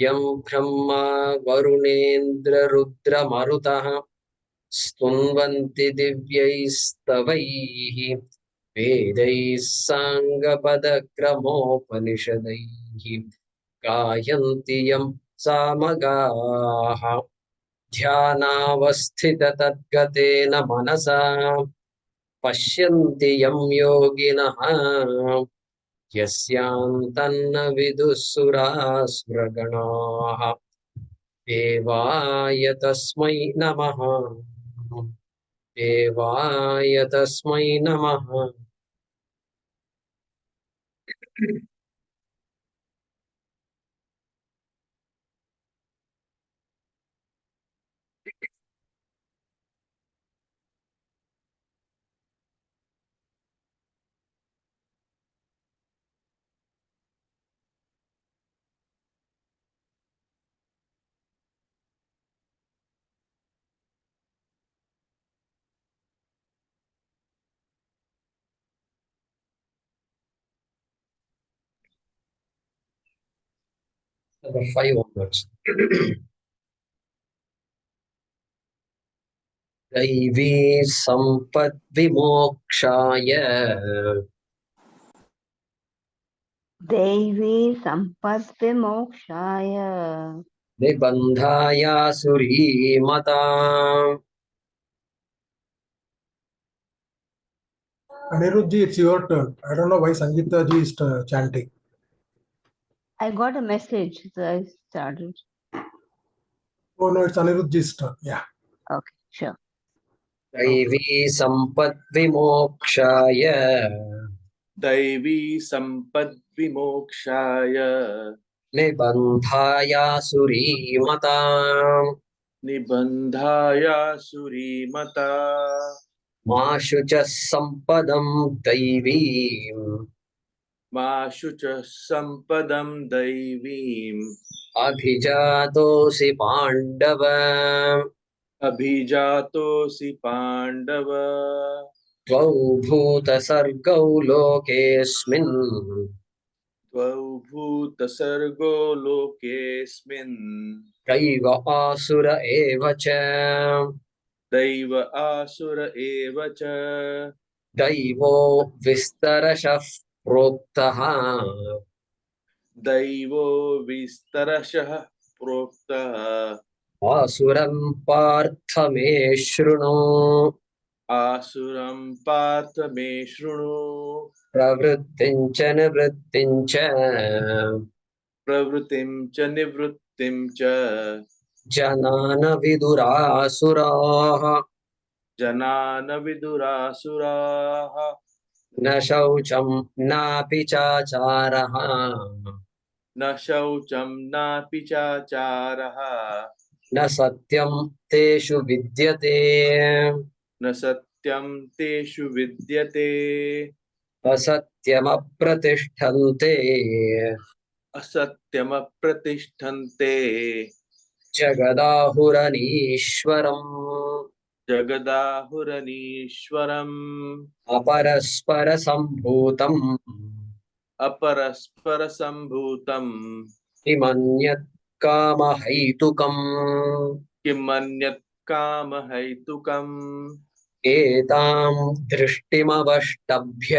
यं ब्रह्मा वरुणेन्द्ररुद्रमरुतः स्तुन्वन्ति दिव्यैस्तवैः वेदैः साङ्गपदक्रमोपनिषदैः गायन्ति यं सामगाः ध्यानावस्थिततद्गतेन मनसा पश्यन्ति यं योगिनः यस्यान्तन्न विदुः सुरासुरगणाः देवाय तस्मै नमः देवाय तस्मै नमः Number 5 onwards. दैवी सम्पद्विमोक्षाय दैवी सम्पद्विमोक्षाय निबन्धायासुरीमता Anirudh ji, it's your turn. I don't know why Sangeeta ji is chanting. I got a message, so I started. Oh no, it's Anirudh ji's turn. Yeah. Okay, sure. दैवी सम्पद्विमोक्षाय दैवी सम्पद्विमोक्षाय निबन्धायासुरीमता निबन्धायासुरीमता मा शुचः सम्पदं दैवीम् मा शुचः सम्पदं दैवीम् अभिजातोऽसि पाण्डव अभिजातोऽसि पाण्डव द्वौ भूतसर्गौ लोकेऽस्मिन् द्वौ भूतसर्गो लोकेऽस्मिन् दैव आसुर एव च दैव आसुर एव च दैवो विस्तरशः प्रोक्तः दैवो विस्तरशः प्रोक्तः आसुरं पार्थ मे शृणु आसुरं पार्थ मे शृणु प्रवृत्तिं च निवृत्तिं च प्रवृत्तिं च निवृत्तिं च जनान विदुरासुराः जनान विदुरासुराः न शौचं नापि चाचारः न शौचं नापि चाचारः न सत्यं तेषु विद्यते न सत्यं तेषु विद्यते असत्यमप्रतिष्ठन्ते असत्यमप्रतिष्ठन्ते जगदाहुरनीश्वरम् जगदाहुरनीश्वरम् अपरस्परसम्भूतम् अपरस्परसम्भूतम् किमन्यत् कामहैतुकम् किमन्यत् कामहैतुकम् एतां दृष्टिमवष्टभ्य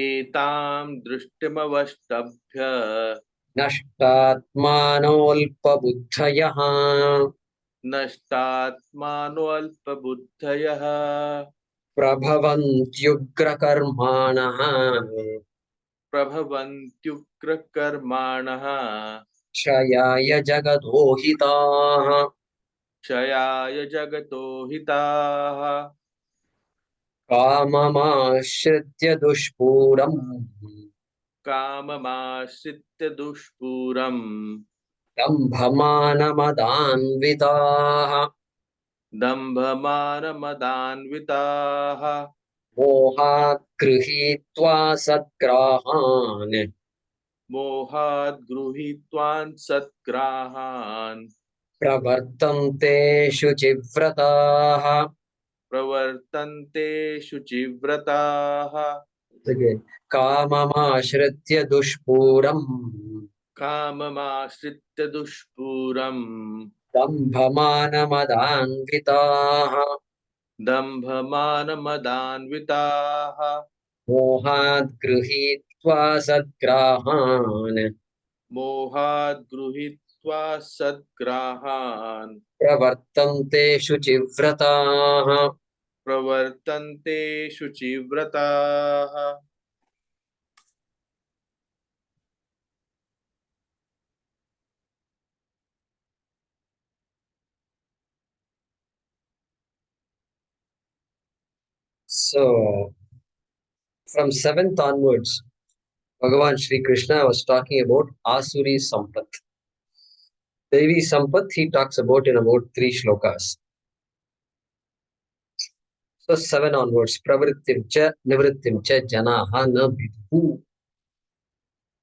एतां दृष्टिमवष्टभ्य नष्टात्मानोऽल्पबुद्धयः नष्टात्मानोऽल्पबुद्धयः प्रभवन्त्युग्रकर्माणः प्रभवन्त्युग्रकर्माणः क्षयाय जगतो हिताः क्षयाय जगतो हिताः काममाश्रित्य दुष्पूरम् काममाश्रित्य दुष्पूरम् दम्भमानमदान्विताः दम्भमानमदान्विताः मोहात् गृहीत्वा सद्ग्राहान् मोहाद् गृहीत्वान् सद्ग्राहान् प्रवर्तन्ते शुचिव्रताः प्रवर्तन्ते शुचिव्रताः काममाश्रित्य दुष्पूरम् काममाश्रित्य दुष्पूरम् दम्भमानमदान्विताः दम्भमानमदान्विताः मोहात् गृहीत्वा सद्ग्राहान् मोहात् गृहीत्वा सद्ग्राहान् प्रवर्तन्ते शुचिव्रताः प्रवर्तन्ते शुचिव्रताः. So, from 7th onwards, Bhagavan Sri Krishna was talking about Asuri Sampat. Devi Sampat, he talks about in about 3 shlokas. So 7 onwards, Pravrittim cha, Nivrittim cha, Janaha na vidhu.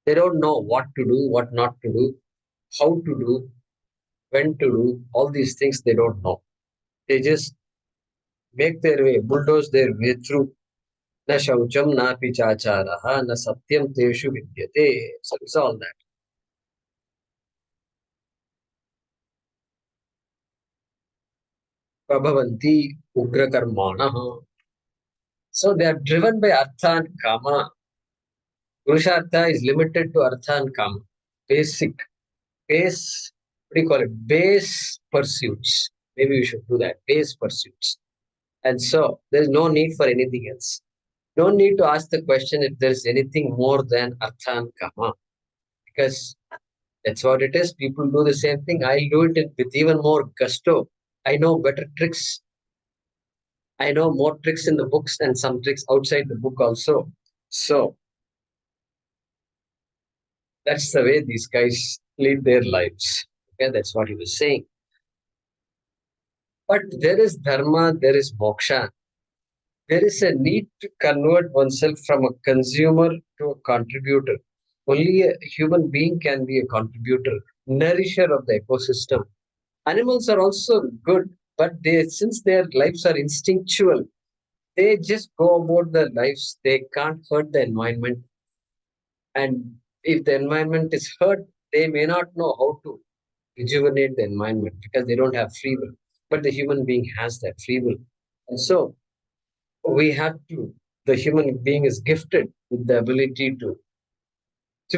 They don't know what to do, what not to do, how to do, when to do, all these things they don't know. They just make their way, bulldoze their way through. Na shaucham na pichacharaha na satyam teshu vidyate. So it's all that. Prabhavanti ugrakarmanaha. So they are driven by artha and kama. Purushartha is limited to artha and kama. Basic, base, what do you call it? Base pursuits. Maybe we should do that. Base pursuits. And so there is no need for anything else. No need to ask the question if there is anything more than artha and kama. Because that's what it is. People do the same thing. I'll do it with even more gusto. I know better tricks. I know more tricks in the books and some tricks outside the book also. So that's the way these guys lead their lives. Okay, that's what he was saying. But there is dharma, there is moksha. There is a need to convert oneself from a consumer to a contributor. Only a human being can be a contributor, nourisher of the ecosystem. Animals are also good, but since their lives are instinctual, they just go about their lives. They can't hurt the environment. And if the environment is hurt, they may not know how to rejuvenate the environment because they don't have free will. But the human being has that free will. And so we have to, the human being is gifted with the ability to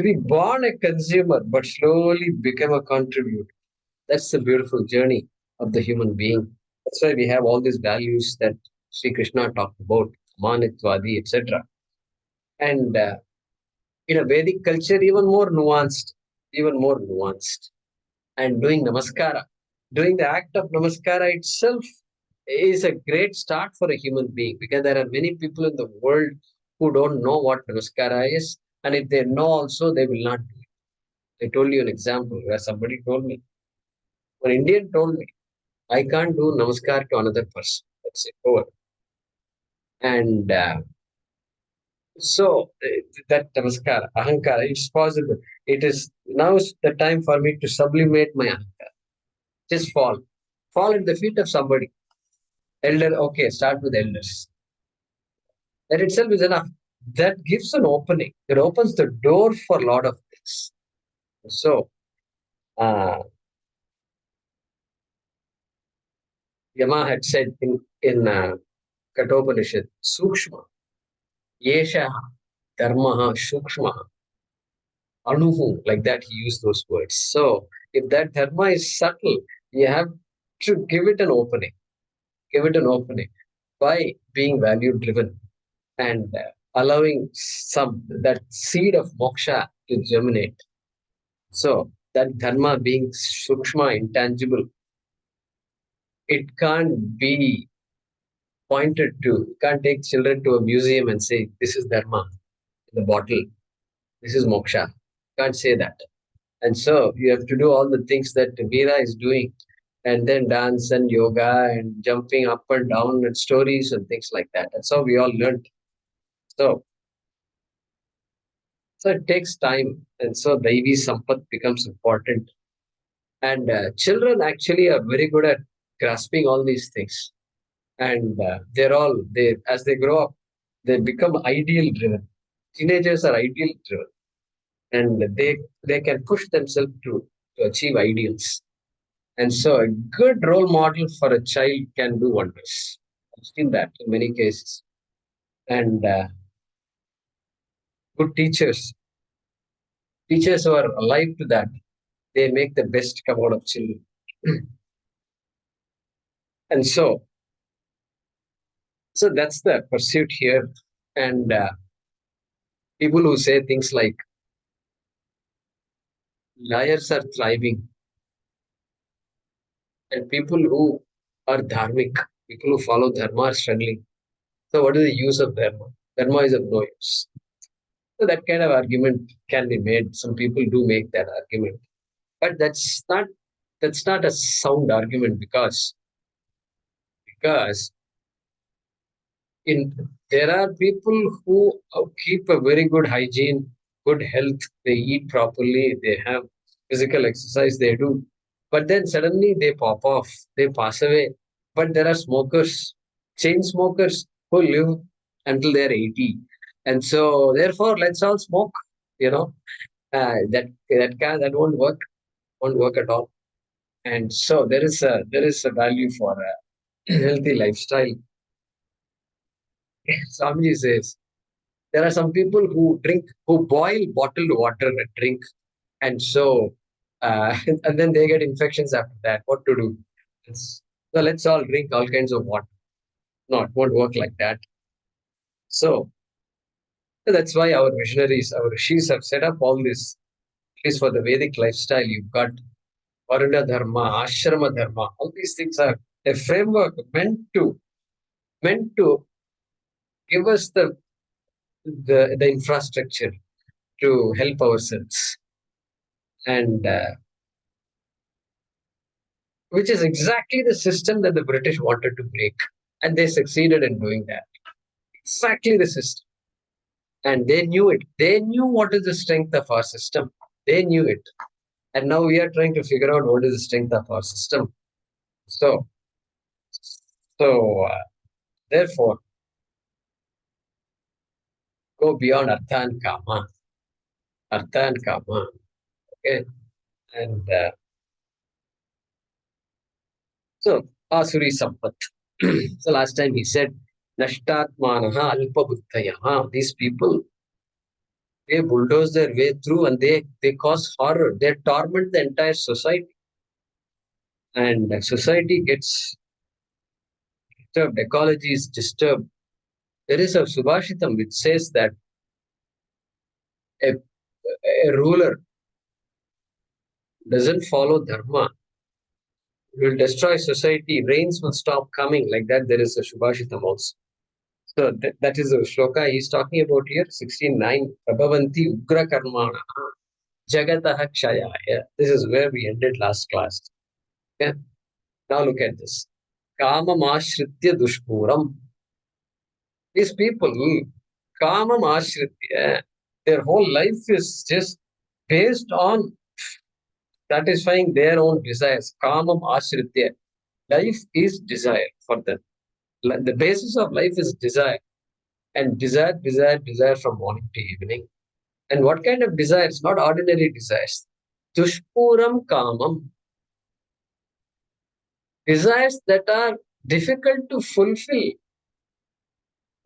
be born a consumer, but slowly become a contributor. That's the beautiful journey of the human being. That's why we have all these values that Sri Krishna talked about, Manitvadi, etc. And in a Vedic culture, even more nuanced, even more nuanced. And doing namaskara, doing the act of namaskara itself is a great start for a human being because there are many people in the world who don't know what namaskara is. And if they know also, they will not do it. I told you an example where somebody told me, an Indian told me, I can't do namaskar to another person. That's it, over. And so that namaskar, ahankara, it's possible. It is now the time for me to sublimate my ahankara. Just fall. Fall at the feet of somebody. Elder, okay, start with elders. That itself is enough. That gives an opening. It opens the door for a lot of things. So, Yama had said in Kathopanishad, Sukshma, Yesha, Dharma, Sukshma, Anuhu, like that he used those words. So, if that Dharma is subtle, you have to give it an opening. Give it an opening by being value driven and allowing that seed of moksha to germinate. So that dharma being sukshma, intangible, it can't be pointed to. You can't take children to a museum and say, this is dharma in the bottle, this is moksha. You can't say that. And so you have to do all the things that Veera is doing, and then dance and yoga and jumping up and down and stories and things like that. That's how we all learned. So it takes time. And so Daivi Sampat becomes important. And children actually are very good at grasping all these things. And as they grow up, they become ideal driven. Teenagers are ideal driven. and they can push themselves to achieve ideals. And so a good role model for a child can do wonders. I've seen that in many cases. And good teachers who are alive to that, they make the best come out of children. And so that's the pursuit here. And people who say things like liars are thriving, and people who are dharmic, people who follow dharma are struggling. So what is the use of dharma? Dharma is of no use. So that kind of argument can be made. Some people do make that argument, but that's not a sound argument because in there are people who keep a very good hygiene, good health. They eat properly. They have physical exercise. They do, but then suddenly they pop off. They pass away. But there are smokers, chain smokers, who live until they're 80, and so therefore let's all smoke. You know, that won't work at all. And so there is a value for a healthy lifestyle. Swamiji says there are some people who boil bottled water and drink, and so and then they get infections after that. What to do? So let's all drink all kinds of water. No, it won't work like that. So that's why our missionaries, our rishis have set up all this. At least for the Vedic lifestyle, you've got Varuna Dharma, Ashrama Dharma. All these things are a framework meant to give us the infrastructure to help ourselves, and which is exactly the system that the British wanted to break, and they succeeded in doing that. Exactly the system, and they knew it. They knew what is the strength of our system. They knew it, and now we are trying to figure out what is the strength of our system. So, so therefore, go beyond artha and kama. Okay, and so asuri sampat. So last time he said, Nashtatmanaha alpabuddhayaha. These people, they bulldoze their way through and they cause horror. They torment the entire society. And society gets disturbed, ecology is disturbed. There is a Subhashitam which says that a, a ruler doesn't follow dharma, will destroy society, rains will stop coming. Like that, there is a Subhashitam also. So that is a shloka he's talking about here, 16:9. Prabhavanti ugra karmana jagataha kshayaya. This is where we ended last class. Okay? Now look at this. Kamam ashritya dushpuram. These people, kamam ashritya, their whole life is just based on satisfying their own desires. Kamam ashritya. Life is desire for them. The basis of life is desire. And desire from morning to evening. And what kind of desires? Not ordinary desires. Dushpuram kamam. Desires that are difficult to fulfill.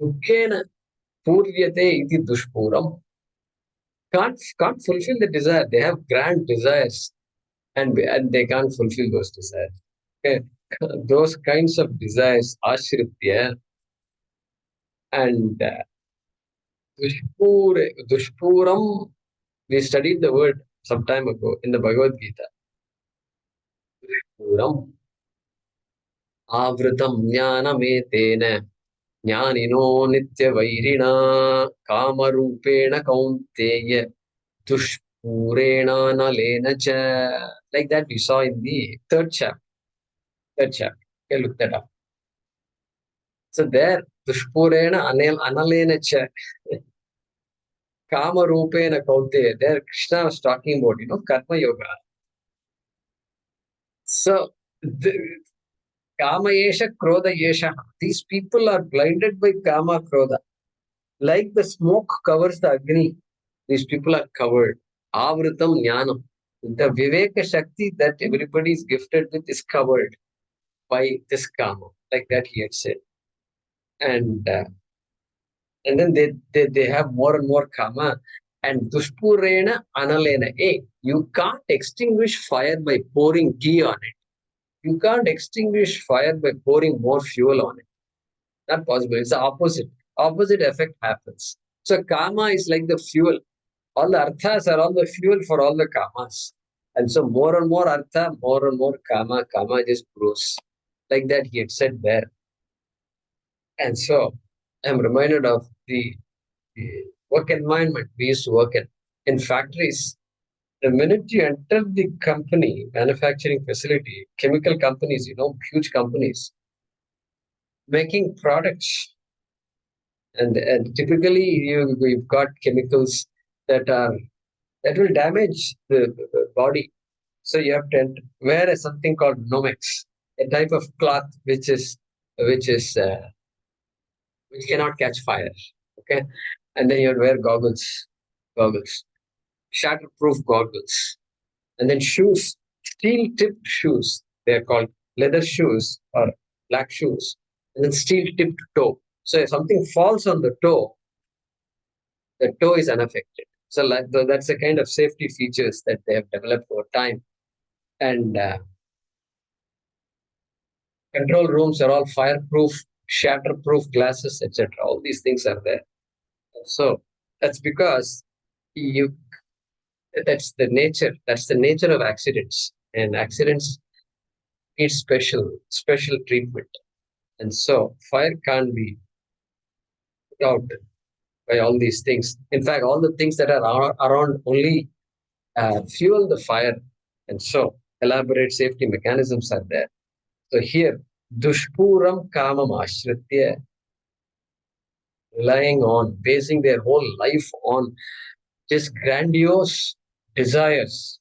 Dukkena purvyate iti dushpuram. Can't fulfill the desire. They have grand desires and they can't fulfill those desires. Okay. Those kinds of desires, ashritya, and dushpuram, we studied the word some time ago in the Bhagavad Gita. Dushpuram, avritam jnanametena jnanino nityavairina kamarupena kaunteya dushpurena nalena cha. Like that we saw in the third chapter. Okay, look that up. So there, dushpurena analena cha. Kama rupena kaunteya. There Krishna was talking about, karma yoga. So kama yesha, krodha yesha. These people are blinded by kama, krodha. Like the smoke covers the agni, these people are covered. Avritam Jnanam. The Viveka Shakti that everybody is gifted with is covered by this kama, like that he had said. And then they have more and more kama. And dushpurena analena. Hey, you can't extinguish fire by pouring ghee on it. You can't extinguish fire by pouring more fuel on it. Not possible. It's the opposite. Opposite effect happens. So kama is like the fuel. All the arthas are all the fuel for all the kamas. And so more and more artha, more and more kama, kama just grows. Like that he had said there. And so I'm reminded of the work environment we used to work in factories. The minute you enter the company, manufacturing facility, chemical companies, huge companies, making products. And typically you've got chemicals that will damage the body. So you have to wear something called nomex, a type of cloth which cannot catch fire. Okay, and then you have to wear goggles, shatterproof goggles, and then shoes, steel-tipped shoes. They are called leather shoes or black shoes, and then steel-tipped toe. So if something falls on the toe is unaffected. So that's the kind of safety features that they have developed over time. And control rooms are all fireproof, shatterproof glasses, etc. All these things are there. So that's because that's the nature. That's the nature of accidents, and accidents need special treatment. And so fire can't be put out by all these things. In fact, all the things that are around only fuel the fire. And so elaborate safety mechanisms are there. So here, dushpuram kamam ashritya, relying on, basing their whole life on just grandiose desires.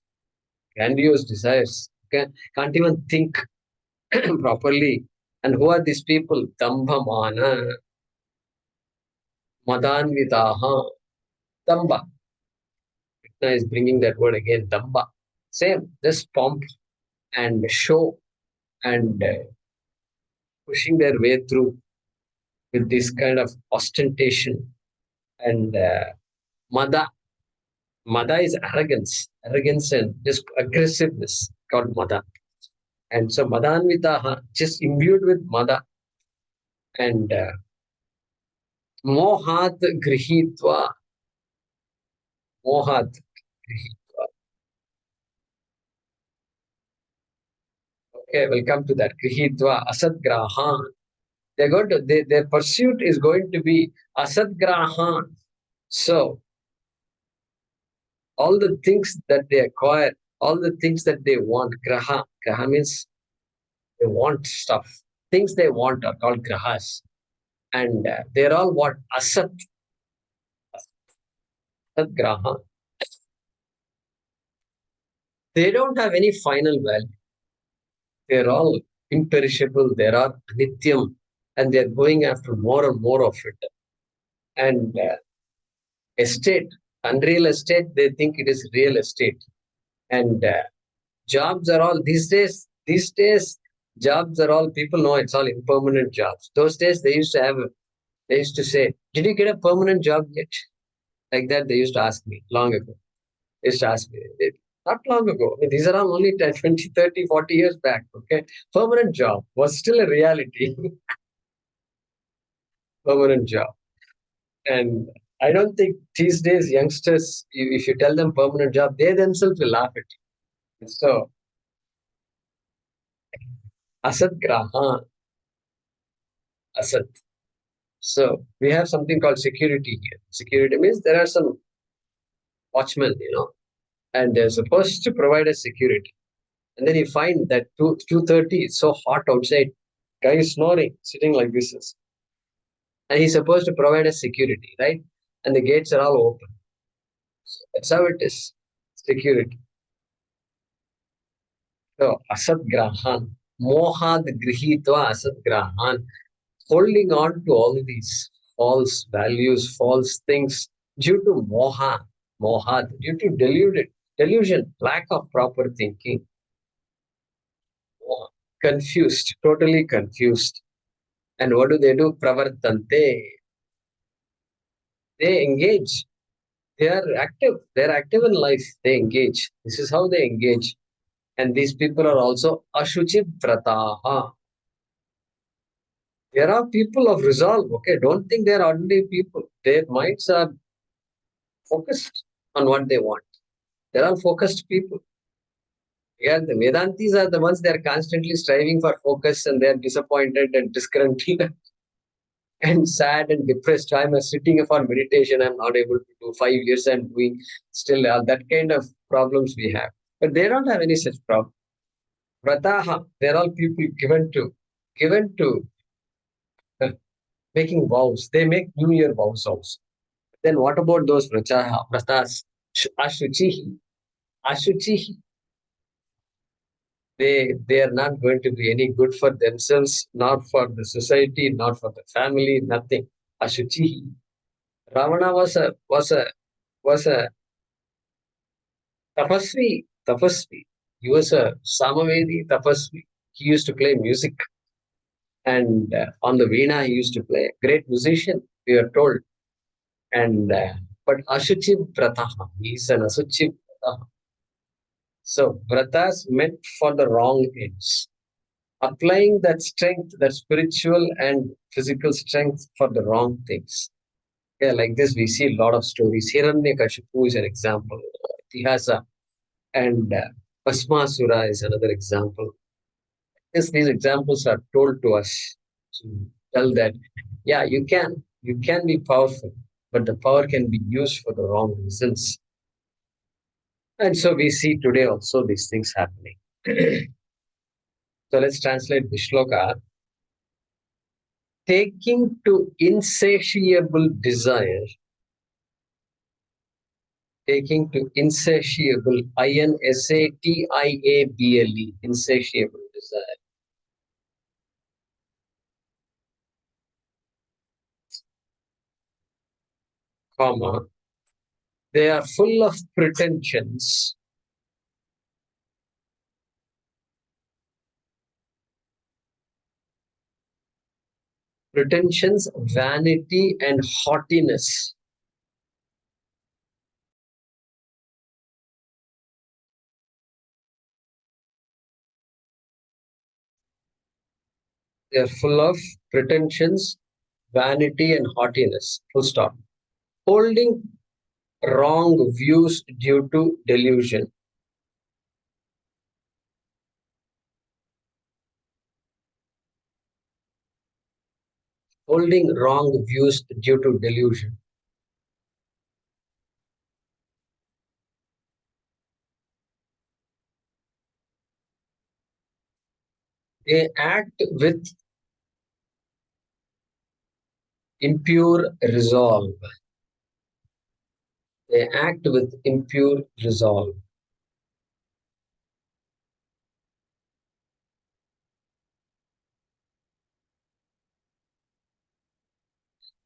Okay? Can't even think properly. And who are these people? Dambhamana, madanvitaha, damba. Krishna is bringing that word again, damba. Same, this pomp and show and pushing their way through with this kind of ostentation and mada. Mada is arrogance and just aggressiveness called mada. And so madanvitaha, just imbued with mada and mohat grihitva, mohat grihitva. Okay, we'll come to that. Grihitva, asadgrahan. Their pursuit is going to be asadgrahan. So all the things that they acquire, all the things that they want, graha means they want stuff. Things they want are called grahas. And they're all what? Asat graha. They don't have any final value. They're all imperishable. They are nityam. And they're going after more and more of it. And estate, unreal estate, they think it is real estate. And jobs are all, these days, jobs are all, people know it's all impermanent jobs. Those days, they used to say, did you get a permanent job yet? Like that, they used to ask me long ago. They used to ask me, not long ago. I mean, these are all only 10, 20, 30, 40 years back. Okay. Permanent job was still a reality. Permanent job. And I don't think these days youngsters, if you tell them permanent job, they themselves will laugh at you. So, asat graha, asat. So we have something called security here. Security means there are some watchmen, and they're supposed to provide us security. And then you find that 2:30, it's so hot outside. Guy is snoring, sitting like this. And he's supposed to provide us security, right? And the gates are all open. So that's how it is. Security. So asat grahan, mohad grihitva asat grahan, holding on to all these false values, false things due to moha. Mohat, due to delusion, lack of proper thinking, confused, totally confused. And what do? Pravartante. They engage. They are active. They are active in life. They engage. This is how they engage. And these people are also ashuchi vrataha. There are people of resolve. Okay, don't think they are ordinary people. Their minds are focused on what they want. They are all focused people. Yeah, the Vedantis are the ones they are constantly striving for focus and they are disappointed and disgruntled and sad and depressed. I'm sitting for meditation. I'm not able to do 5 years. I'm doing still that kind of problems we have. But they don't have any such problem. Vrataha, they're all people given to uh, making vows. They make New Year vows also. Then what about those vratas? Ashuchihi. Ashuchihi. They are not going to be any good for themselves, not for the society, not for the family, nothing. Ashuchihi. Ravana was a tapasvi. He was a Samavedi tapasvi. He used to play music, and on the veena he used to play. Great musician, we are told. And but Ashuchi Vrataha, he is an Asuchi Vrataha. So Vratas meant for the wrong ends. Applying that strength, that spiritual and physical strength for the wrong things. Yeah, like this, we see a lot of stories. Hiranyakashipu is an example. Adhyasa and Bhasmasura is another example. Yes, these examples are told to us to tell that, yeah, you can be powerful, but the power can be used for the wrong reasons. And so we see today also these things happening. So let's translate the shloka. Taking to insatiable desire, taking to insatiable, insatiable, insatiable desire, comma, they are full of pretensions, vanity, and haughtiness. They are full of pretensions, vanity, and haughtiness. Full stop. Holding wrong views due to delusion. Holding wrong views due to delusion. They act with impure resolve. They act with impure resolve.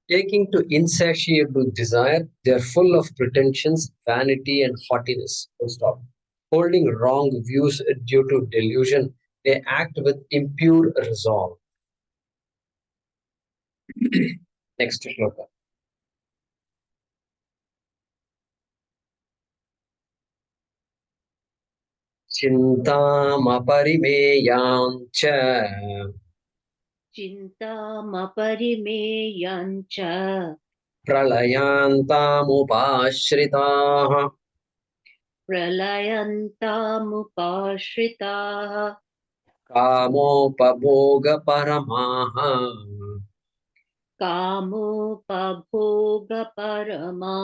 Taking to insatiable desire, they are full of pretensions, vanity, and haughtiness. Full stop. Holding wrong views due to delusion, they act with impure resolve. Next shloka. Chintamaparimeyan cha चिन्तामपरिमेयाञ्च pralayantamupashritaah प्रलयन्तामुपाश्रिताः kamopabhogaparamaah कामोपभोगपरमा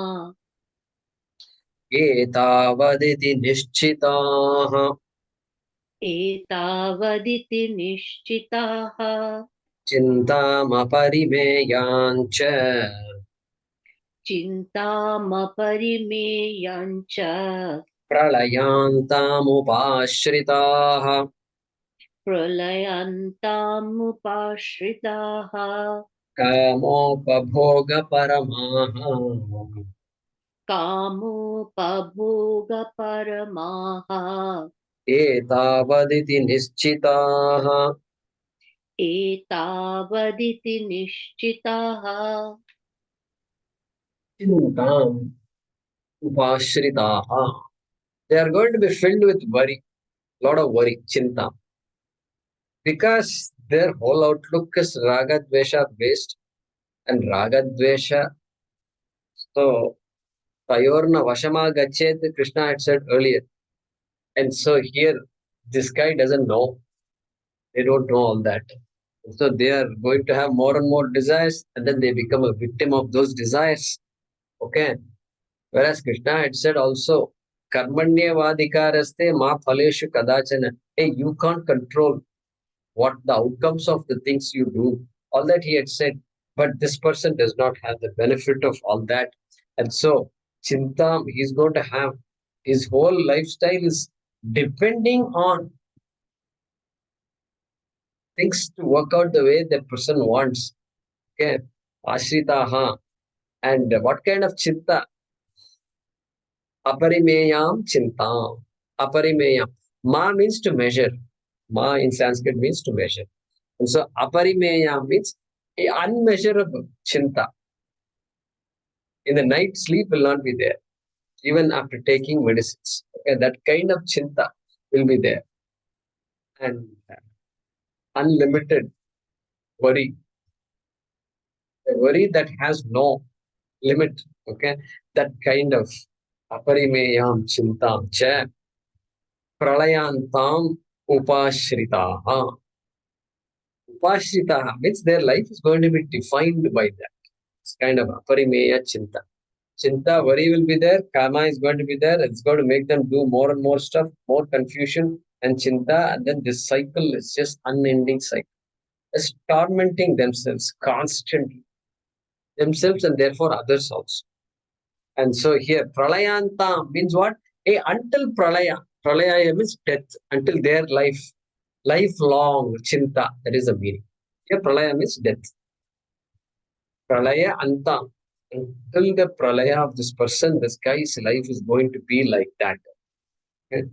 etavaditi nishchitaah. एतावदिति निश्चिताः Chintamaparimeyan cha चिन्तामपरिमेयाञ्च pralayantamupashritaah प्रलयन्तामुपाश्रिताः kamopabhogaparamaah. कामोपभोगपरमाः एतावदिति निश्चिताः एतावदिति निश्चिताः चिन्ताम् upashritaha. They are going to be filled with worry, lot of worry, chinta, because their whole outlook is raga dvesha based, and raga dvesha. So tayorna vashama gachet, Krishna had said earlier, and so here this guy doesn't know. They don't know all that. So they are going to have more and more desires, and then they become a victim of those desires. Okay. Whereas Krishna had said also, Karmanyavadhikaraste ma phaleshu kadachana. Hey, you can't control what the outcomes of the things you do. All that he had said. But this person does not have the benefit of all that. And so, Chintam, he's going to have his whole lifestyle is depending on things to work out the way the person wants. Okay. Ashritaha. And what kind of chitta? Aparimeyam chintam. Aparimeyam. Ma means to measure. Ma in Sanskrit means to measure. And so aparimeyam means a unmeasurable chinta. In the night, sleep will not be there, even after taking medicines. Okay, that kind of chinta will be there. And unlimited worry. A worry that has no limit. Okay, that kind of aparimeyam chintam cha pralayantam upashritaha. Upashritaha means their life is going to be defined by that. It's kind of aparimeya chinta. Chinta, worry will be there, karma is going to be there, it's going to make them do more and more stuff, more confusion and chinta, and then this cycle is just unending cycle. It's tormenting themselves constantly, themselves and therefore others also. And so here, pralayanta means what? Until pralaya. Pralaya means death, until their life, lifelong chinta, that is the meaning. Here, pralaya means death. Pralaya anta. Until the pralaya of this person, this guy's life is going to be like that. Okay?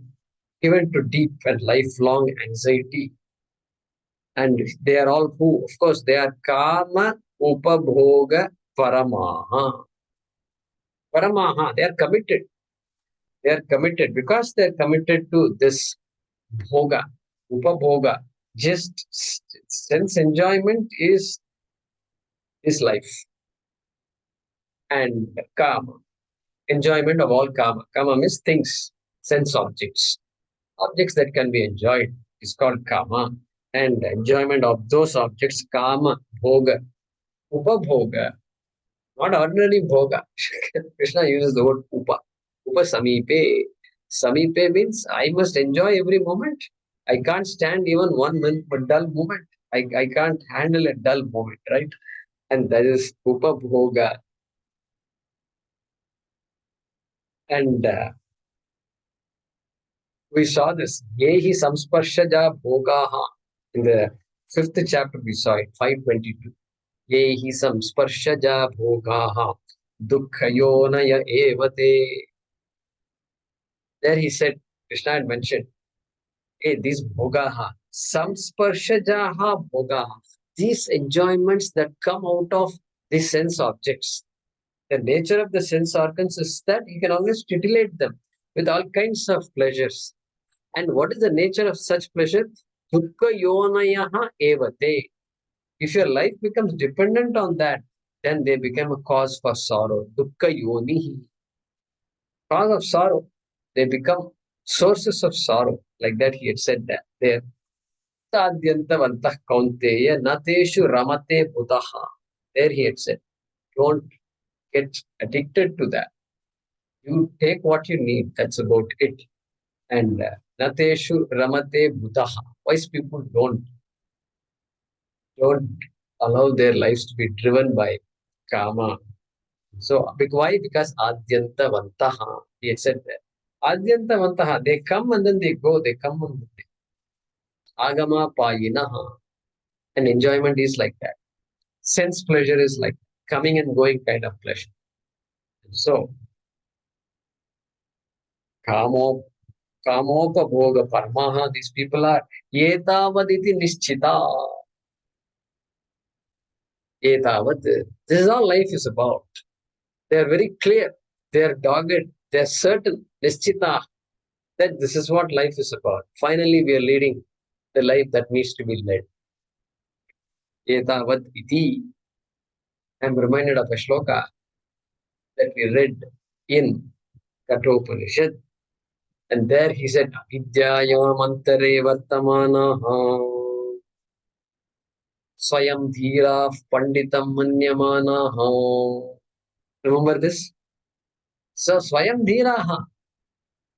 Given to deep and lifelong anxiety. And they are all who? Of course, they are kama upabhoga paramaha. Paramaha, they are committed. They are committed because they are committed to this bhoga, upabhoga. Just sense enjoyment is life. And kama, enjoyment of all kama. Kama means things, sense objects. Objects that can be enjoyed is called kama. And enjoyment of those objects, kama, bhoga, upabhoga, not ordinary bhoga. Krishna uses the word upa. Upa samipe. Samipe means I must enjoy every moment. I can't stand even one dull moment. I can't handle a dull moment, right? And that is upabhoga. And we saw this. Yehi samsparshaja bhogaha. In the 5th chapter, we saw it, 522. Yehi samsparshaja bhogaha. Dukkhayonaya evate. There he said, Krishna had mentioned, hey, these bhogaha, samsparshajaha bhogaha, these enjoyments that come out of the sense objects. The nature of the sense organs is that you can always titillate them with all kinds of pleasures. And what is the nature of such pleasure? Dukkha yonayaha evate. If your life becomes dependent on that, then they become a cause for sorrow. Dukkha yonihi. Cause of sorrow. They become sources of sorrow. Like that he had said that there. Sadyantavantah kaunteya nateshu ramate butaha. There he had said, don't get addicted to that. You take what you need. That's about it. And nateshu ramate butaha. Wise people don't allow their lives to be driven by kama. So why? Because adyantavantaha. He had said that. Adyantavantaha. They come and then they go. They come and then they agama payinaha. And enjoyment is like that. Sense pleasure is like coming and going kind of pleasure. So Kamo, Kamopabhoga Paramaha. These people are Etavaditi Nischita. Etavad. This is all life is about. They are very clear. They are dogged. They are certain. Nischita. That this is what life is about. Finally, we are leading the life that needs to be led. Etavad iti. I am reminded of a shloka that we read in Kathopanishad. And there he said, Adhyaya mantare vartamanaha swayam dhira panditam manyamanaha. Remember this? So, swayam dhiraha.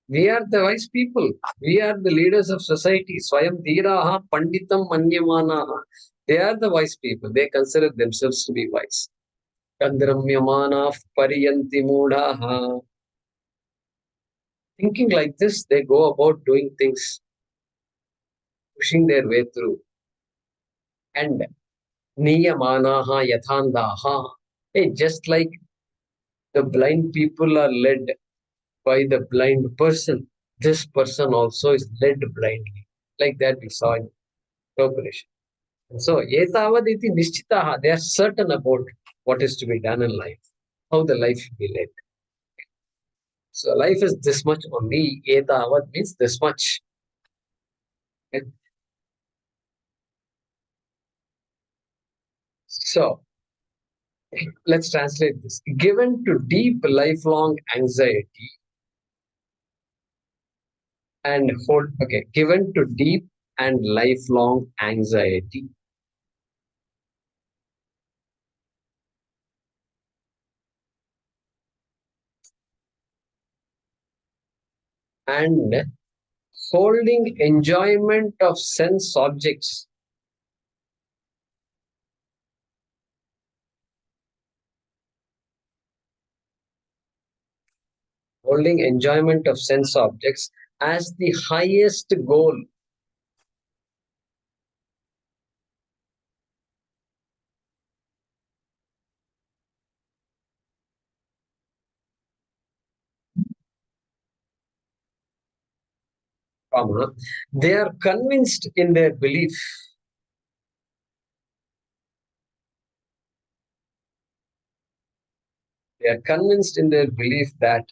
We are the wise people. We are the leaders of society. Swayam dhiraha panditam manyamanaha. They are the wise people. They consider themselves to be wise. Kandramyamanah pariyanti mudaha. Thinking like this, they go about doing things, pushing their way through. And niyamanaha yathandaha. Hey, just like the blind people are led by the blind person, this person also is led blindly. Like that we saw in Upanishad. And so, etavad iti nishchitaha. They are certain about what is to be done in life, how the life should be led. So, life is this much only. Etavad means this much. Okay? So, let's translate this. Given to deep lifelong anxiety and hold, okay, given to deep and lifelong anxiety and holding enjoyment of sense objects holding enjoyment of sense objects as the highest goal. They are convinced in their belief. They are convinced in their belief that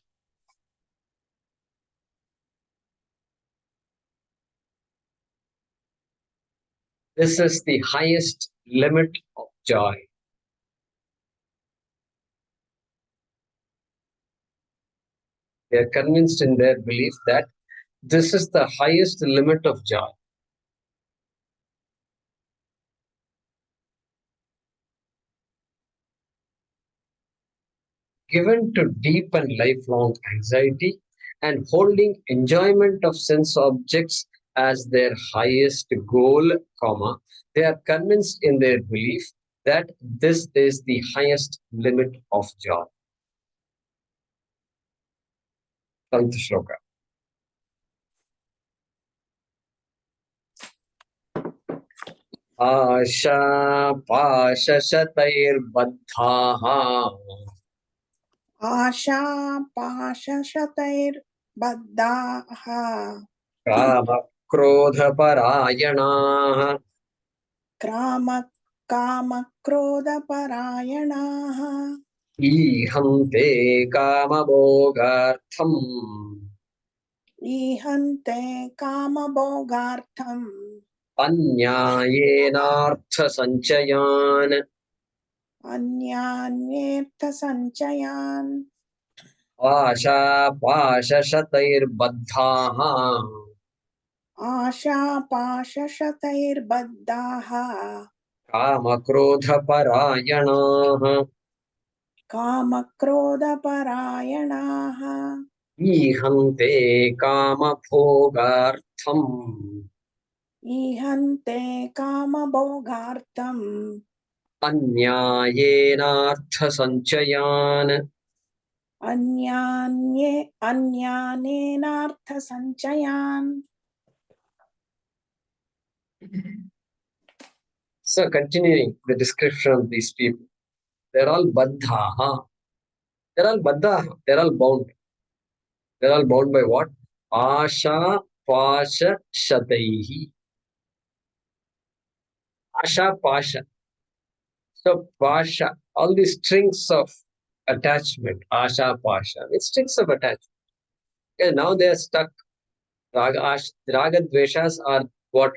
this is the highest limit of joy. They are convinced in their belief that this is the highest limit of joy. Given to deep and lifelong anxiety and holding enjoyment of sense objects as their highest goal, they are convinced in their belief that this is the highest limit of joy. Seventh shloka. Asha पाशशतैर्बद्धाः आशापाशशतैर्बद्धाः कामक्रोधपरायणाः कामक्रोधपरायणाः ईहन्ते कामभोगार्थम् ईहन्ते कामभोगार्थम् अन्यायेनार्थसञ्चयान् अन्यान्येऽर्थसञ्चयान् आशापाशशतैर्बद्धाः आशापाशशतैर्बद्धाः कामक्रोधपरायणाः कामक्रोधपरायणाः ईहन्ते कामभोगार्थम् ईहन्ते कामभोगार्थम् अन्यायेनार्थसञ्चयान् अन्यानेनार्थसञ्चयान्. So continuing the description of these people, they're all baddhaha. They're all baddhaha. They're all bound. They're all bound by what? Asha Pasha Shataihi. Asha Pasha. So Pasha, all these strings of attachment, Asha Pasha, it's strings of attachment. Okay, now they are stuck. Raga Dveshas are what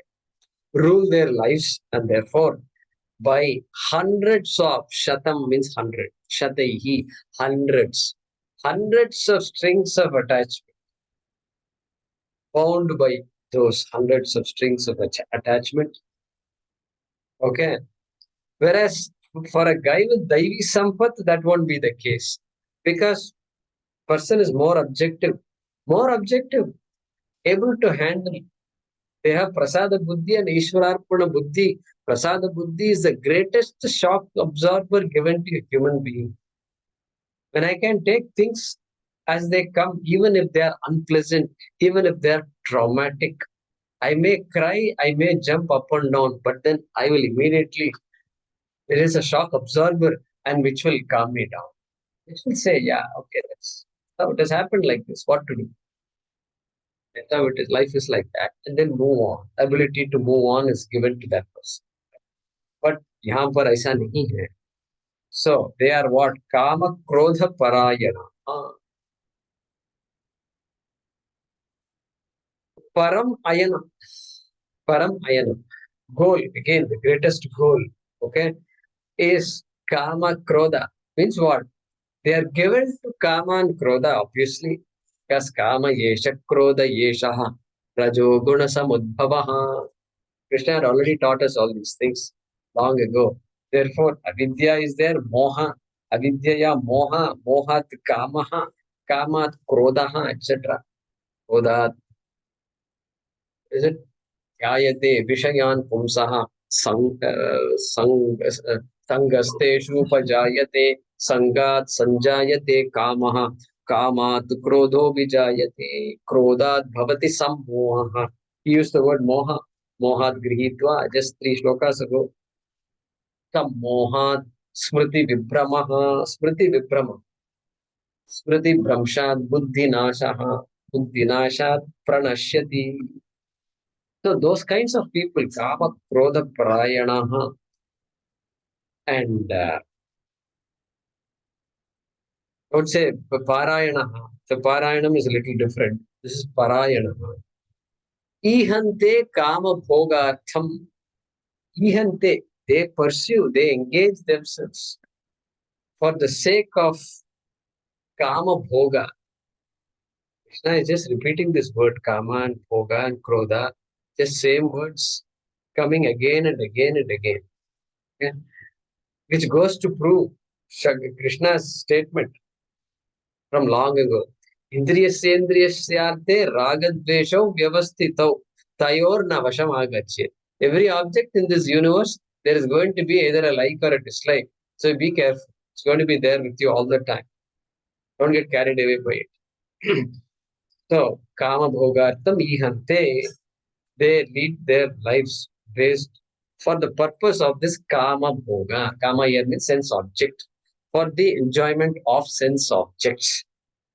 rule their lives, and therefore, by hundreds of Shatam means hundred, Shataihi, hundreds of strings of attachment bound by those hundreds of strings of attachment. Okay. Whereas for a guy with Daivi Sampath, that won't be the case. Because person is more objective, able to handle. They have Prasada Buddhi and Ishwararpana Buddhi. Prasada Buddhi is the greatest shock absorber given to a human being. When I can take things as they come, even if they are unpleasant, even if they are traumatic, I may cry, I may jump up and down, but then I will immediately, there is a shock absorber and which will calm me down. Which will say, yeah, okay, that's how it has happened like this. What to do? That's how it is. Life is like that. And then move on. Ability to move on is given to that person. But यहाँ पर ऐसा नहीं है. So they are what? Kama Krodha Parayana. Param Ayana. Param Ayana. Goal, again, the greatest goal, okay, is Kama Krodha. Means what? They are given to Kama and Krodha, obviously, because Kama Yesha Krodha Yeshaha Rajo Guna Samudbhavaha. Krishna had already taught us all these things long ago. Therefore, avidya is there, moha, avidyaya moha, mohat kamaha, kamat krodaha, etc. Krodat, is it? Yayate vishayan pumsaha, sangasteshu pajayate, sangat sanjayate kamaha, kamat krodho vijayate, krodat bhavati sammoha. He used the word moha. Mohat grihitva, just 3 shlokas ago. Tam mohat smriti vibramaha, smriti vibrama, smriti bramshat buddhi nashaha, buddhi nashat pranashyati. So those kinds of people, kama krodha parayanaha, and I would say parayanaha. The parayanam is a little different. This is parayanaha. Ihante kama bhogartham. Ihante, they pursue, they engage themselves for the sake of Kama Bhoga. Krishna is just repeating this word Kama and Bhoga and Krodha, just same words coming again and again and again. Okay? Which goes to prove Krishna's statement from long ago. Indriyasyendriyasyarte ragadvesho vyavastitau tayor na vasham agachyet. Every object in this universe, there is going to be either a like or a dislike. So be careful. It's going to be there with you all the time. Don't get carried away by it. So, Kama Bhogartam Ihante, they lead their lives based for the purpose of this Kama Bhoga. Kama here means sense object. For the enjoyment of sense objects.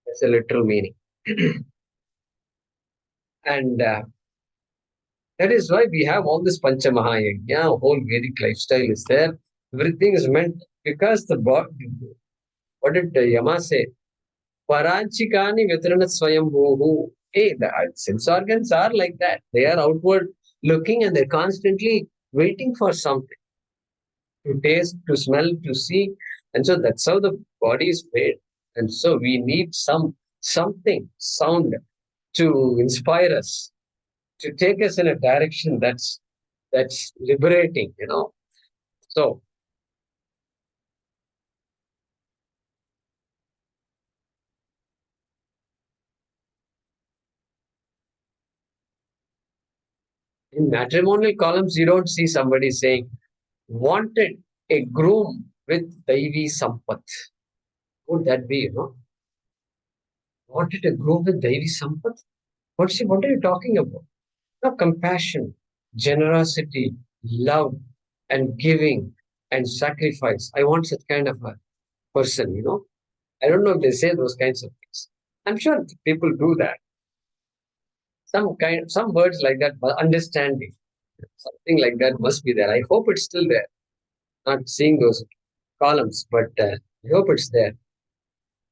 That's a literal meaning. And that is why we have all this Pancha Mahayajna, whole Vedic lifestyle is there. Everything is meant because the body, what did Yama say? Paranchikani Vetrana Swayambhu. Hey, the sense organs are like that. They are outward looking and they're constantly waiting for something to taste, to smell, to see. And so that's how the body is made. And so we need something, sound to inspire us, to take us in a direction that's liberating, So in matrimonial columns, you don't see somebody saying, wanted a groom with Daivi Sampath. Would that be, Wanted a groom with Daivi Sampath? What are you talking about? No, compassion, generosity, love, and giving and sacrifice. I want such kind of a person, I don't know if they say those kinds of things. I'm sure people do that. Some words like that, but understanding, something like that must be there. I hope it's still there. Not seeing those columns, but I hope it's there.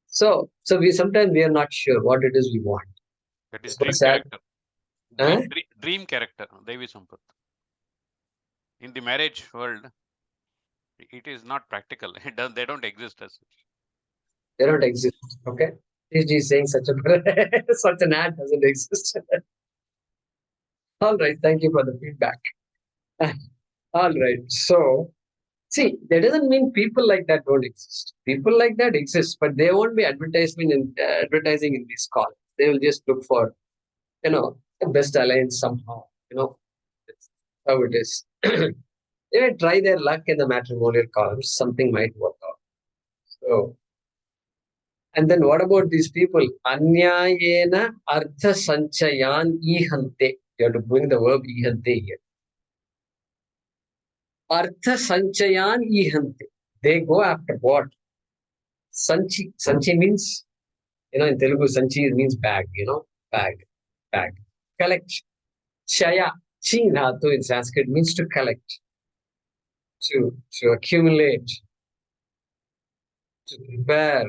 So we sometimes we are not sure what it is we want. That is So dream sad. character. Huh? Dream character, Devi Sampath. In the marriage world, it is not practical. They don't exist as such. They don't exist. Okay. TG is saying such an ad doesn't exist. All right. Thank you for the feedback. All right. So, see, that doesn't mean people like that don't exist. People like that exist, but they won't be advertising in these columns. They will just look for, the best alliance somehow. That's how it is. They may try their luck in the matrimonial columns. Something might work out. So, and then what about these people? Anyayena artha sanchayan ihante. You have to bring the verb ihante here. Artha sanchayan ihante. They go after what? Sanchi. Sanchi means, in Telugu, Sanchi means bag, bag. Collect. Chaya. Chi dhatu in Sanskrit means to collect, to accumulate, to prepare,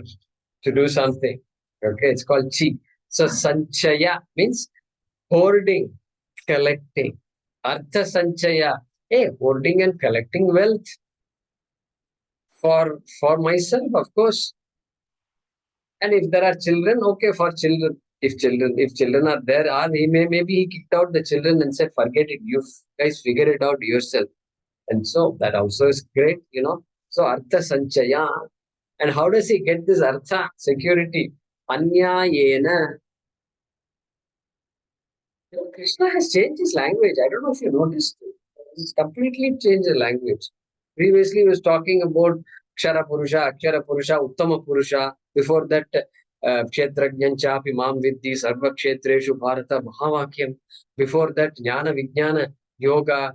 to do something. Okay, it's called chi. So sanchaya means hoarding, collecting. Artha sanchaya. Hey, hoarding and collecting wealth for myself, of course. And if there are children, okay, for children. If children are there, maybe he kicked out the children and said, forget it, you guys figure it out yourself. And so that also is great. So artha sanchaya. And how does he get this artha, security? Anyayena. Krishna has changed his language. I don't know if you noticed. He's completely changed the language. Previously, he was talking about Kshara Purusha, Akshara Purusha, Uttama Purusha. Before that, Kshetrajnyan chapi mam vidhi sarva kshetreshu bharata mahavakyam. Before that, Jnana Vijnana Yoga.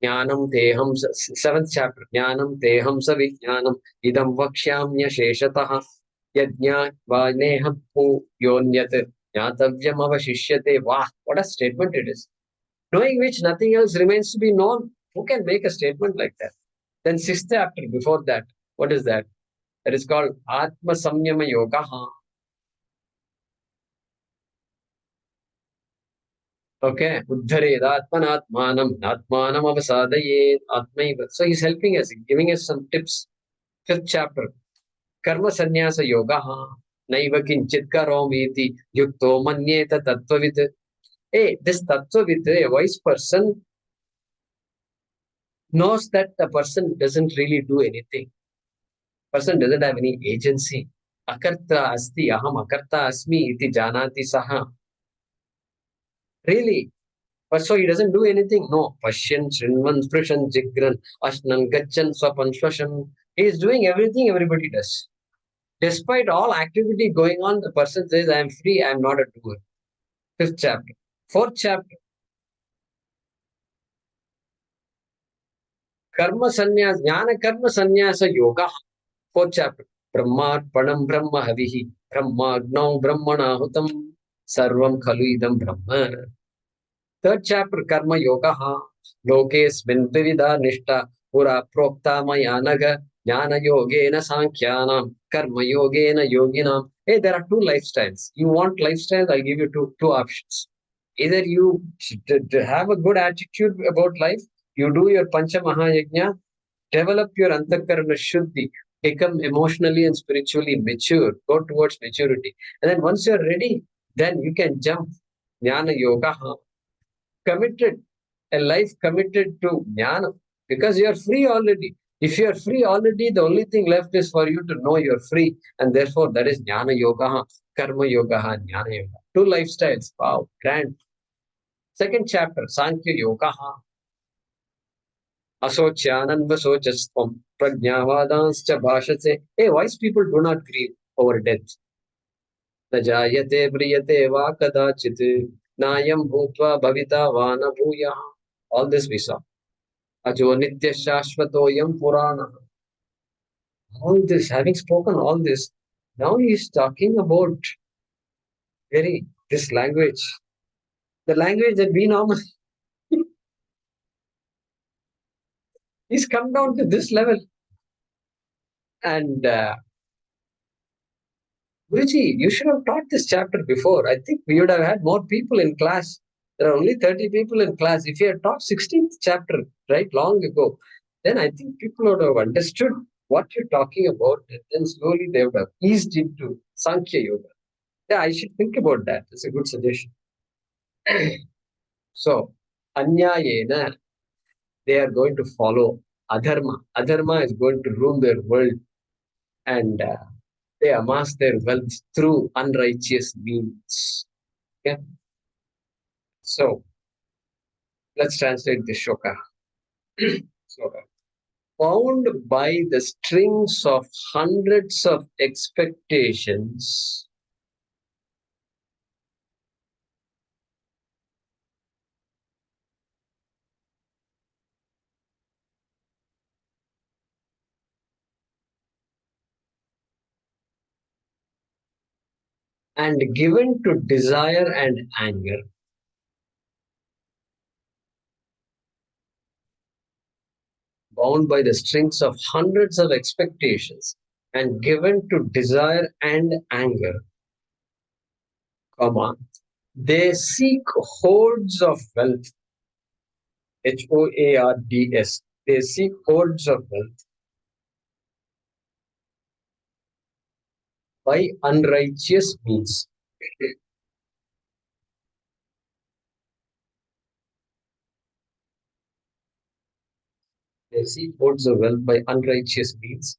Jnanam teham, seventh chapter. Jnanam teham savijnanam idam vakshyamya sheshataha yajna vaneham pu yonyat jnatavyam avashishyate. Wow, what a statement it is. Knowing which nothing else remains to be known. Who can make a statement like that? Then sixth chapter before that, what is that? That is called Atma Samyama Yoga. Okay, Uddhared Atmanatmanam Atmanam Avasadayet Atmaiva. So he's helping us, giving us some tips. Fifth chapter, Karma Sannyasa Yoga. Naiva Kinchit Karomiti Yukto Manyeta Tattvavit. Hey, this Tattvavit, a wise person, knows that the person doesn't really do anything. Person doesn't have any agency. Akarta asti aham akarta asmi iti janati saha. Really? But so he doesn't do anything. No. Pashyan, Shrinvan, Sprishan, Jigran, Ashnan, Gachan, Swapan, Swashan. He is doing everything everybody does. Despite all activity going on, the person says, I am free, I am not a doer. Fifth chapter. Fourth chapter. Karma Sannyas, Jnana Karma Sannyasa Yoga. Fourth chapter. Brahmarpanam Brahma Havihi. Brahmagno Brahmanahutam. Sarvam Khalu Idam Brahma. Third chapter, Karma Yoga. Lokesmin Vivida Nishta Pura Prokta Mayanaga Jnana Yogena Sankyanam Karma Yogena Yoginam. Hey, there are two lifestyles. You want lifestyles? I'll give you two options. Either you have a good attitude about life, you do your Pancha Mahayajna, develop your Antakarana Shuddhi, become emotionally and spiritually mature, go towards maturity. And then once you're ready, then you can jump Jnana Yoga. Committed, a life committed to jnana, because you are free already. If you are free already, the only thing left is for you to know you are free, and therefore that is jnana yoga, karma yoga, jnana yoga. Two lifestyles. Wow, grand. Second chapter, Sankhya yoga. Asocyananvasocastvam prajnavadanscha bhashase. Hey, wise people do not grieve over death. Najayate priyate va kadachit nayam bhutva bhavita vana bhuya. All this we saw. Ajo nitya shashvatoyam purana. All this, having spoken all this, Now he is talking about this language, the language that we normally. He's come down to this level. And Guruji, you should have taught this chapter before. I think we would have had more people in class. There are only 30 people in class. If you had taught 16th chapter, right, long ago, then I think people would have understood what you're talking about. And then slowly they would have eased into Sankhya Yoga. Yeah, I should think about that. It's a good suggestion. So, Anyayena, they are going to follow Adharma. Adharma is going to rule their world. And they amass their wealth through unrighteous means. Okay? So, let's translate the shloka. Shloka. Bound by the strings of hundreds of expectations, and given to desire and anger, bound by the strings of hundreds of expectations, and given to desire and anger, comma, they seek hoards of wealth, Hoards. They seek hoards of wealth by unrighteous means. They seek hoards of wealth by unrighteous means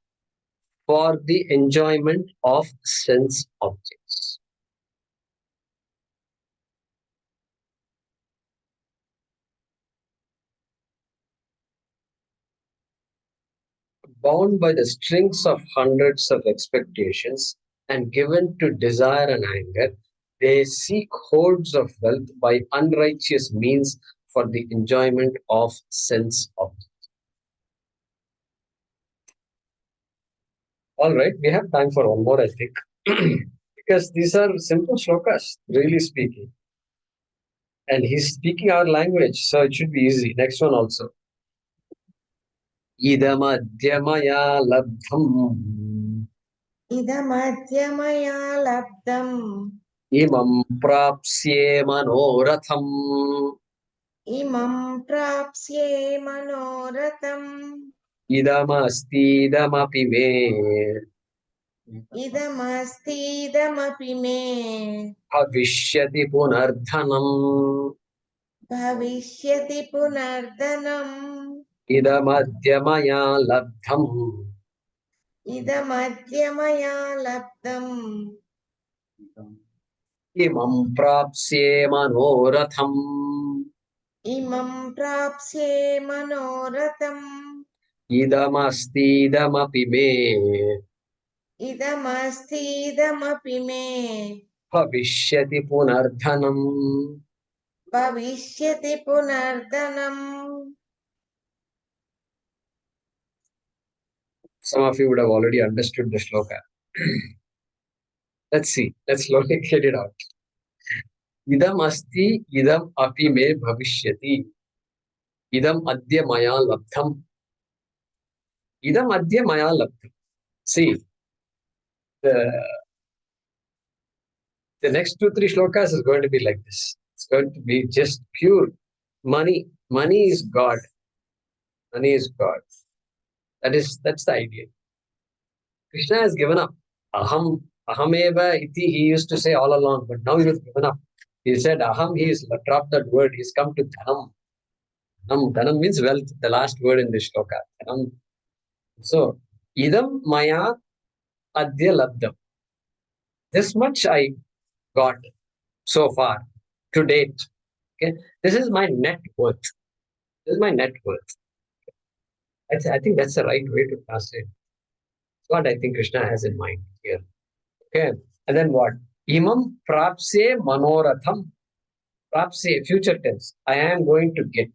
for the enjoyment of sense objects. Bound by the strings of hundreds of expectations and given to desire and anger, they seek hoards of wealth by unrighteous means for the enjoyment of sense objects. All right, we have time for one more, I think, because these are simple shlokas, really speaking. And he's speaking our language, so it should be easy. Next one also. Idamadhyamaya labdham इदमद्य मया लब्धम् imam prapsye manoratham इमं प्राप्स्ये मनोरथम् idamasti me इदमस्तीदमपि मे bhavishyati punardhanam भविष्यति पुनर्धनम् idamadhyamaya labdham इदमद्य मया लब्धम् imam prapsye manoratham इमं प्राप्स्ये मनोरथम् idamasti me इदमस्तीदमपि मे bhavishyati punardhanam. भविष्यति पुनर्धनम्. Some of you would have already understood the shloka. Let's see. Let's slowly get it out. Idam asti, idam api me bhavishyati. Idam adya maya labdham. Idam adya maya labdham. See, the next 2-3 shlokas is going to be like this. It's going to be just pure money. Money is God. Money is God. That's the idea. Krishna has given up. Ahameva iti, he used to say all along, but now he has given up. He said aham, he has dropped that word. He's come to dhanam. Dhanam means wealth, the last word in this shloka. Dhanam. So, idam maya adya labdam. This much I got so far, to date. Okay, this is my net worth. This is my net worth. I think that's the right way to translate. What I think Krishna has in mind here. Okay, and then what? Imam prapse manoratham. Prapse, future tense. I am going to get.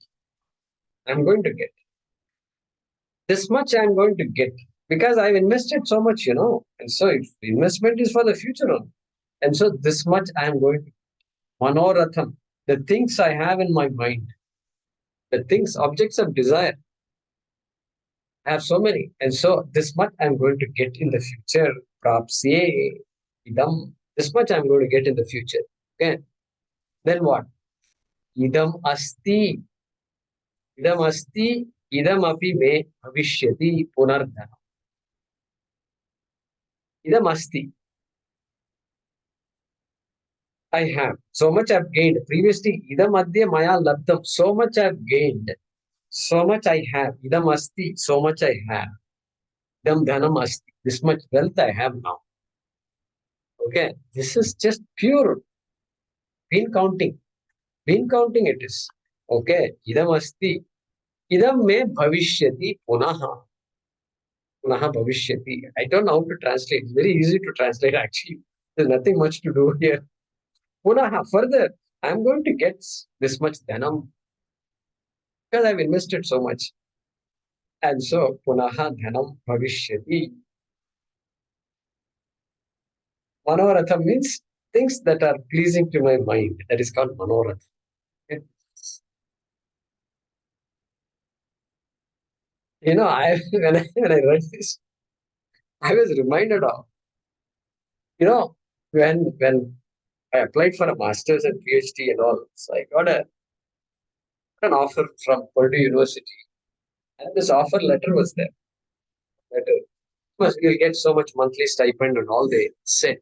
I'm going to get. This much I'm going to get. because I've invested so much, and so if investment is for the future only. And so this much I am going to manoratham, the things I have in my mind, the things, objects of desire. I have so many. And so this much I'm going to get in the future. Prapsye idam. This much I'm going to get in the future. Okay. Then what? Idam asti. Idam asti. Idam api me bhavishyati punardhanam. Idam asti. I have. So much I've gained. Previously, idam adya maya labdam. So much I've gained. So much I have. Idam asti. So much I have. Idam dhanam asti. This much wealth I have now. Okay. This is just pure bean counting. Bean counting it is. Okay. Idam asti. Idam me bhavishyati punaha. Punaha bhavishyati. I don't know how to translate. It's very easy to translate actually. There's nothing much to do here. Punaha. Further, I'm going to get this much dhanam because I've invested so much. And so, punaha dhanam bhavishyati. Manoratham means things that are pleasing to my mind. That is called manoratham. Okay. I when I read this, I was reminded of, when I applied for a master's and PhD and all. So I got an offer from Purdue University, and this offer letter was there. Letter, you'll get so much monthly stipend and all. They said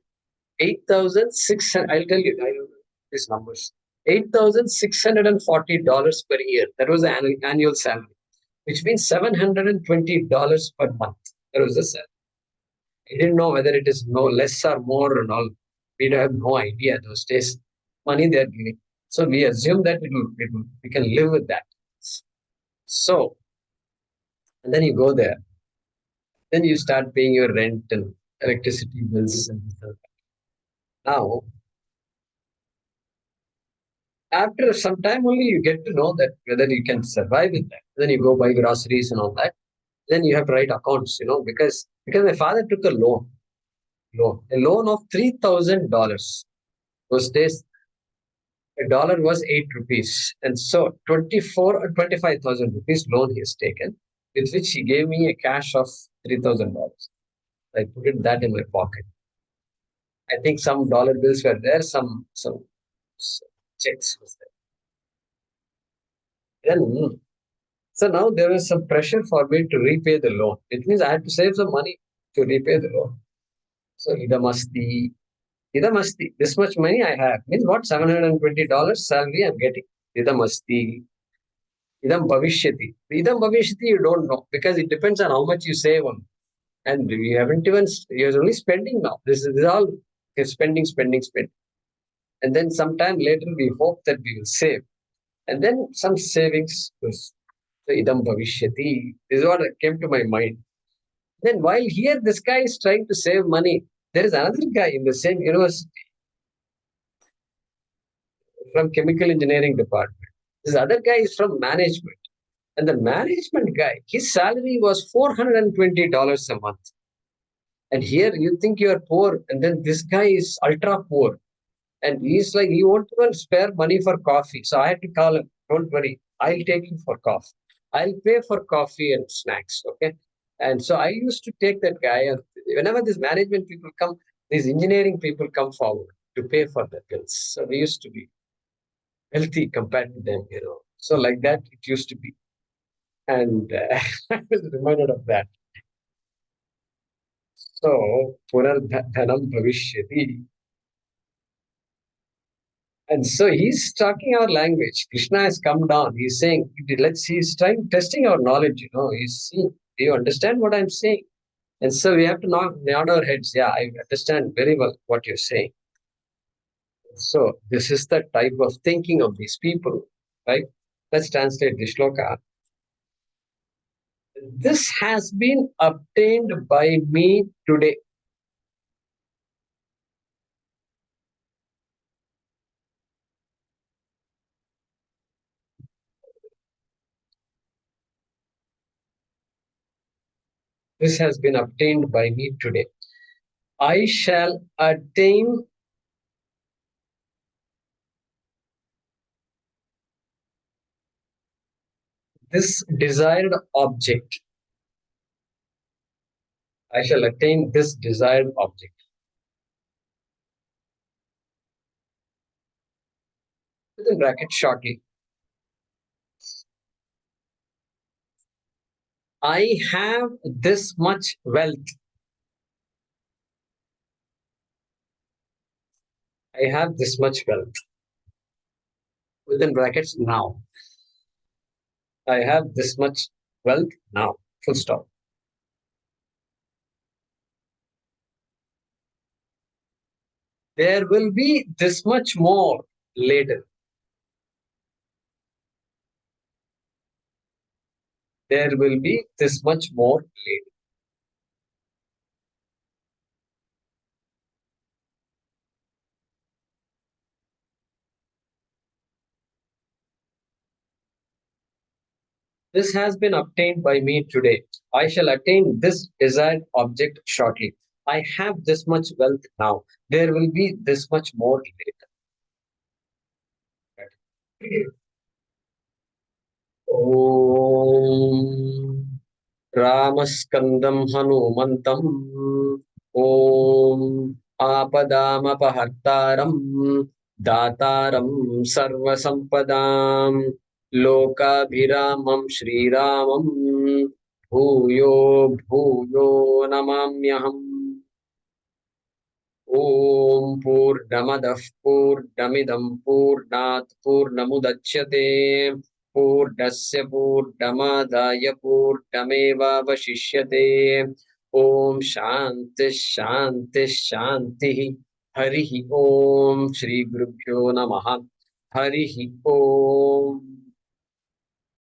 8,600. I'll tell you, I know these numbers. $8,640 per year. That was the annual salary, which means $720 per month. That was the salary. I didn't know whether it is no less or more and all. We have no idea those days. Money they are giving. So we assume that we can live with that. So, and then you go there. Then you start paying your rent and electricity bills and stuff. Now, after some time only you get to know that whether you can survive with that. Then you go buy groceries and all that. Then you have to write accounts, because my father took a loan of $3,000. Those days, a dollar was 8 rupees, and so 24 or 25,000 rupees loan he has taken, with which he gave me a cash of $3,000. I put that in my pocket. I think some dollar bills were there, some checks was there. Then so now there was some pressure for me to repay the loan. It means I had to save some money to repay the loan. So idamasti, this much money I have. Means what? $720 salary I'm getting. Idamasti, idam bhavishyati. Idam bhavishyati you don't know because it depends on how much you save on. And you haven't even, you're only spending now. This is all spending. And then sometime later we hope that we will save. And then some savings was idam bhavishyati. This is what came to my mind. Then while here this guy is trying to save money, there is another guy in the same university from chemical engineering department. This other guy is from management. And the management guy, his salary was $420 a month. And here you think you are poor, and then this guy is ultra poor. And he's like, he won't even spare money for coffee. So I had to call him, don't worry, I'll take you for coffee. I'll pay for coffee and snacks. Okay. And so I used to take that guy. And whenever these management people come, these engineering people come forward to pay for the bills. So we used to be healthy compared to them. So like that, it used to be. And I was reminded of that. So, Punardhanam Bhavishyati. And so he's talking our language. Krishna has come down. He's saying, he's testing our knowledge. He's saying, do you understand what I'm saying? And so we have to nod our heads. Yeah, I understand very well what you're saying. So this is the type of thinking of these people, right? Let's translate the shloka. This has been obtained by me today. This has been obtained by me today. I shall attain this desired object. I shall attain this desired object. Within bracket shortly. I have this much wealth. I have this much wealth. Within brackets now. I have this much wealth now. Full stop. There will be this much more later. There will be this much more later. This has been obtained by me today. I shall attain this desired object shortly. I have this much wealth now. There will be this much more later. Om Ramaskandam Hanumantam Om Apadamapahartaram Dataram Sarvasampadam Lokabhiramam Shriramam Bhuyo Bhuyo Namamyaham Om Purnamadah Purnamidam Purnat Purnamudachyate Purnasya Purnamadaya Purnamevavashishyate Om Shanti Shanti Shanti Harihi Om Shri Gurubhyo Namaha Harihi Om